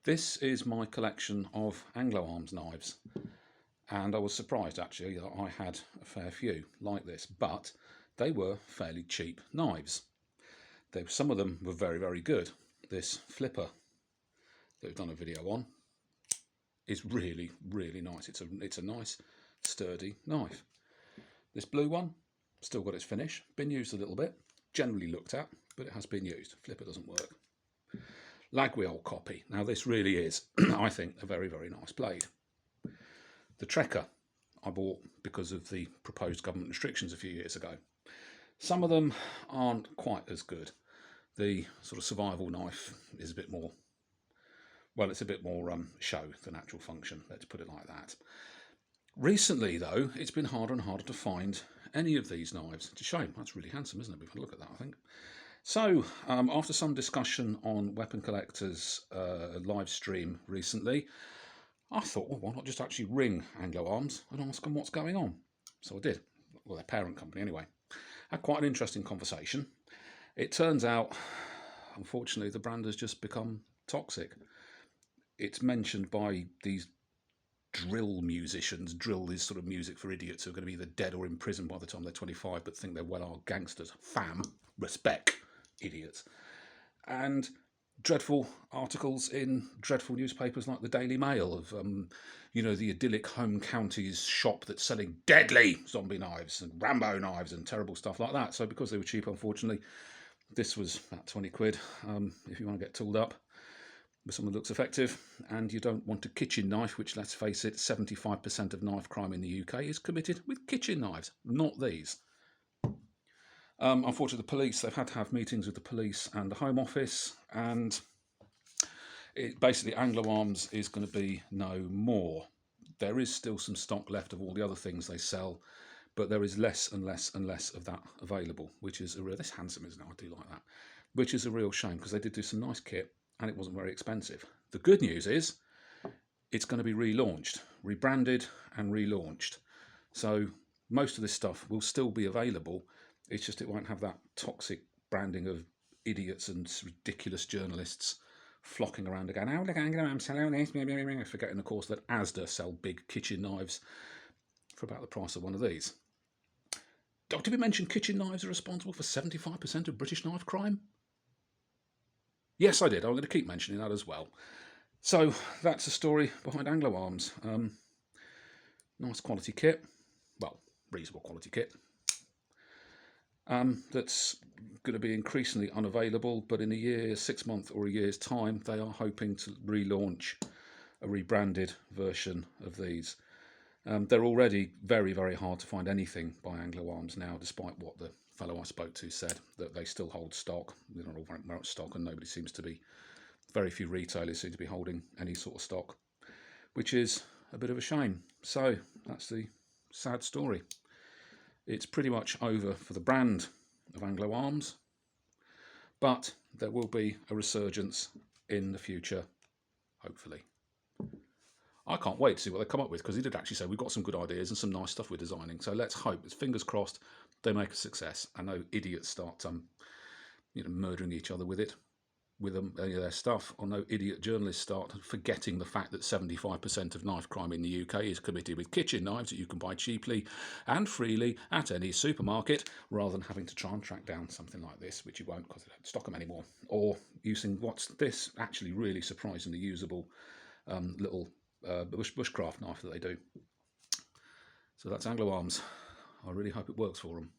This is my collection of Anglo Arms knives, and I was surprised actually that I had a fair few like this, but they were fairly cheap knives. Some of them were very good. This flipper that we've done a video on is really nice. It's a nice sturdy knife. This blue one still got its finish, been used a little bit, generally looked at, but it has been used. Flipper doesn't work. Lagweol copy. Now this really is, I think, a very nice blade. The Trekker I bought because of the proposed government restrictions a few years ago. Some of them aren't quite as good. The sort of survival knife is a bit more, well, it's a bit more show than actual function, let's put it like that. Recently though, it's been harder and harder to find any of these knives. It's a shame. That's really handsome, isn't it? We've had a look at that, I think. So, after some discussion on Weapon Collector's live stream recently, I thought, well, why not just actually ring Anglo Arms and ask them what's going on? So I did. Well, their parent company anyway. Had quite an interesting conversation. It turns out, unfortunately, the brand has just become toxic. It's mentioned by these drill musicians. Drill is sort of music for idiots who are going to be either dead or in prison by the time they're 25 but think they're well-armed gangsters. Fam, respect, idiots. And dreadful articles in dreadful newspapers like the Daily Mail of, the idyllic home counties shop that's selling deadly zombie knives and Rambo knives and terrible stuff like that. So because they were cheap, unfortunately, this was about 20 quid if you want to get tooled up with someone that looks effective, and you don't want a kitchen knife, which, let's face it, 75% of knife crime in the UK is committed with kitchen knives, not these. Unfortunately, the police, they've had to have meetings with the police and the Home Office, and basically Anglo Arms is going to be no more. There is still some stock left of all the other things they sell, but there is less and less of that available, which is a real, this handsome, isn't it? I do like that. Which is a real shame, because they did do some nice kit, and it wasn't very expensive. The good news is it's going to be relaunched, rebranded and relaunched. So most of this stuff will still be available. It's just it won't have that toxic branding of idiots and ridiculous journalists flocking around again. Oh, look, I'm selling this. Forgetting, of course, that Asda sell big kitchen knives for about the price of one of these. Did we mention kitchen knives are responsible for 75% of British knife crime? Yes, I did. I'm going to keep mentioning that as well. So that's the story behind Anglo Arms. Nice quality kit. Well, reasonable quality kit. That's going to be increasingly unavailable, but in a year, 6 months or a year's time, they are hoping to relaunch a rebranded version of these. They're already very hard to find anything by Anglo Arms now, despite what the fellow I spoke to said, that they still hold stock. They're not all very much stock, and nobody seems to be, very few retailers seem to be holding any sort of stock, which is a bit of a shame. So that's the sad story. It's pretty much over for the brand of Anglo Arms, but there will be a resurgence in the future, hopefully. I can't wait to see what they come up with, because he did actually say we've got some good ideas and some nice stuff we're designing. So let's hope, fingers crossed, they make a success. I know idiots start, murdering each other with any of their stuff, or no idiot journalists start forgetting the fact that 75% of knife crime in the UK is committed with kitchen knives that you can buy cheaply and freely at any supermarket, rather than having to try and track down something like this, which you won't because they don't stock them anymore, or using what's this actually really surprisingly usable little bushcraft knife that they do. So that's Anglo Arms. I really hope it works for them.